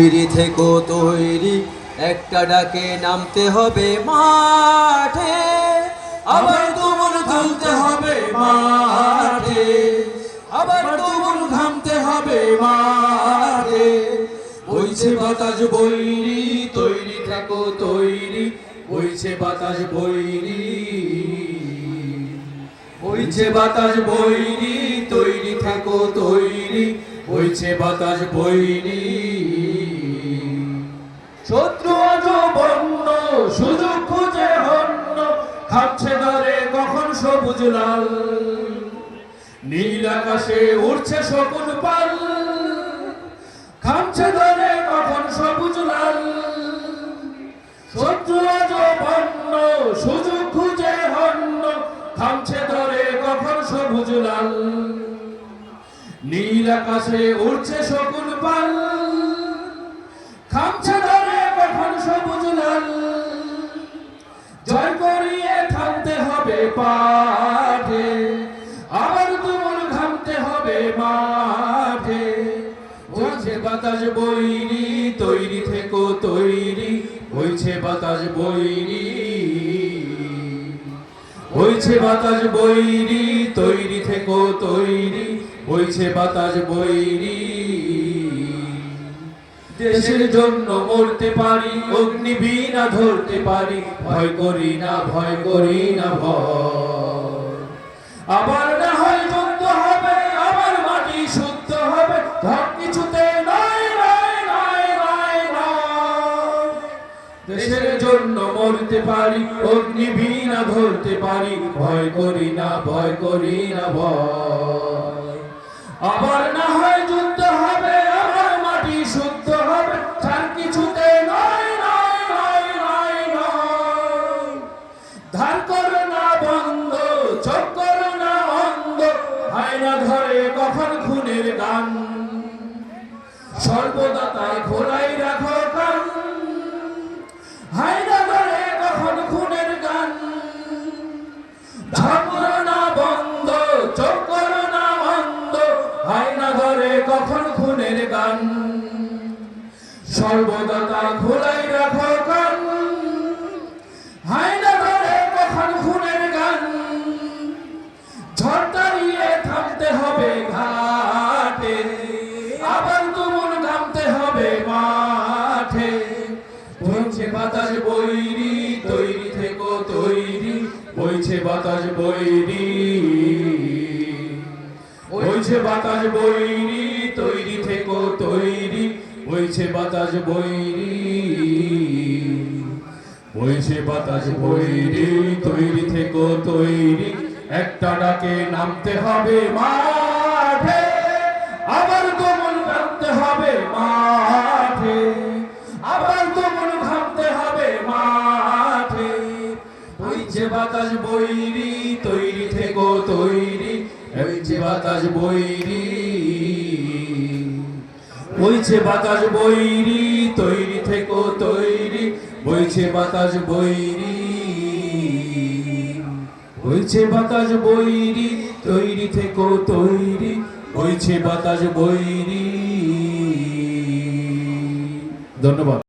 তৈরি থেকো তৈরি, একটা ডাকে নামতে হবে মাঠে, আবার তুমুল তুলতে হবে মাঠে, আবার তুমুল ঘামতে হবে মাঠে। বইছে বাতাস বৈরি, তৈরি থেকো তৈরি, বইছে বাতাস বৈরি, বইছে বাতাস বৈরি, তৈরি থেকো তৈরি, বইছে বাতাস বৈরি। শত্রু আজ বন্য, সুযোগ খুঁজে হন্য, খাচ্ছে ধরে কখন সবুজ লাল, নীল আকাশে উড়ছে শকুন পাল, খাচ্ছে ধরে কখন সবুজ লাল। শত্রু আজ বন্য, সুযোগ খুঁজে হন্য, খাচ্ছে ধরে কখন সবুজ লাল, নীল আকাশে উড়ছে শকুন পাল, খামছে ধরে কখন সবুজ লাল। জয় করিয়ে থামতে হবে পাঠে, আবার তুমুল ঘামতে হবে মাঠে। বইছে বাতাস বৈরি, তৈরি থেকো তৈরি, বইছে বাতাস বৈরি, বইছে বাতাস বৈরি, তৈরি থেকো তৈরি, বইছে বাতাস বৈরি। দেশের জন্য মরতে পারি, অগ্নিবীণা ধরতে পারি, ভয় করি না, ভয় করি না ভয়। আবার না হয় যুদ্ধ হবে, আবার মাটি শুদ্ধ হবে, ধর কিছুতে নয় নয় নয় নয় নয়। দেশের জন্য মরতে পারি, অগ্নিবীণা ধরতে পারি, ভয় করি না, ভয় করি না ভয়। আবার না হয় যুদ্ধ হবে, আবার মাটি শুদ্ধ হবে, ছাড় কিছুতে নয় নয় নয় নয় নয়। ধার করো না বন্ধ, চোখ করো না অন্ধ, আয়না ধরে কখন খুনের গান, সর্বদা তাই খোলাই রাখো কান। আয়না ধরে কখন খুনের গান, ধার করো না বন্ধ, চোখ করো না অন্ধ, আয়না ধরে কখন খুনের গান, সর্বদা তাই খোলাই রাখো কান। আয়না ধরে কখন খুনের গান, ঝড় দাঁড়িয়ে থামতে হবে ঘাটে, আবার তুমুল ঘামতে হবে মাঠে। বইছে বাতাস বৈরি, তৈরি থেকো তৈরি, বইছে বাতাস বৈরি, বইছে বাতাস বৈরি, তৈরি থেকো তৈরি, বইছে বাতাস বৈরি, বইছে বাতাস বৈরি, তৈরি থেকো তৈরি, একটা ডাকে নামতে হবে মাঠে, আবার তুমুল ঘামতে হবে মাঠে, আবার তুমুল ঘামতে হবে মাঠে। বইছে বাতাস বৈরি, তৈরি থেকো তৈরি, বইছে বাতাস বৈরি, বইছে বাতাস বৈরি, তৈরি থেকো তৈরি, বইছে বাতাস বৈরি, বইছে বাতাস বৈরি, তৈরি থেকো তৈরি, বইছে বাতাস বৈরি। ধন্যবাদ।